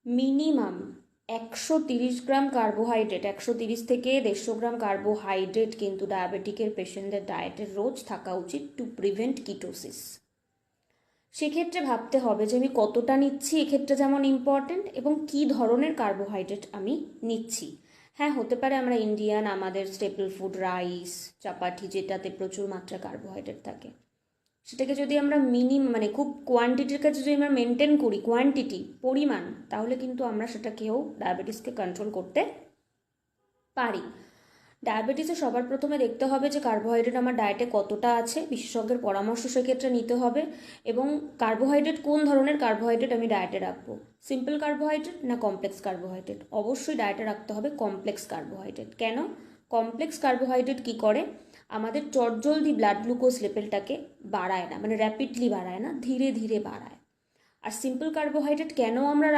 Minimum 130 গ্রাম carbohydrate, 130 থেকে 150 গ্রাম carbohydrate কিন্তু ডায়াবেটিকের পেশেন্টদের ডায়েটের রোজ থাকা উচিত টু প্রিভেন্ট কিটোসিস। সেক্ষেত্রে ভাবতে হবে যে আমি কতটা নিচ্ছি, এক্ষেত্রে যেমন ইম্পর্টেন্ট, এবং কী ধরনের কার্বোহাইড্রেট আমি নিচ্ছি। হ্যাঁ, হতে পারে আমরা ইন্ডিয়ান, আমাদের স্টেপল ফুড রাইস, চাপাটি, যেটাতে প্রচুর মাত্রায় কার্বোহাইড্রেট থাকে, সেটাকে যদি আমরা মানে খুব কোয়ান্টিটির কাছে যদি আমরা মেনটেন করি, কোয়ান্টিটি, পরিমাণ, তাহলে কিন্তু আমরা সেটাকেও ডায়াবেটিসকে কন্ট্রোল করতে পারি। ডায়াবেটিসে সবার প্রথমে দেখতে হবে যে কার্বোহাইড্রেট আমার ডায়েটে কতটা আছে, বিশেষজ্ঞের পরামর্শ সেক্ষেত্রে নিতে হবে, এবং কার্বোহাইড্রেট কোন ধরনের কার্বোহাইড্রেট আমি ডায়েটে রাখবো, সিম্পল কার্বোহাইড্রেট না কমপ্লেক্স কার্বোহাইড্রেট। অবশ্যই ডায়েটে রাখতে হবে কমপ্লেক্স কার্বোহাইড্রেট। কেন? কমপ্লেক্স কার্বোহাইড্রেট কী করে, আমাদের চটজলদি ব্লাড গ্লুকোজ লেভেলটাকে বাড়ায় না, মানে র্যাপিডলি বাড়ায় না, ধীরে ধীরে বাড়ায়। আর সিম্পল কার্বোহাইড্রেট কেন আমরা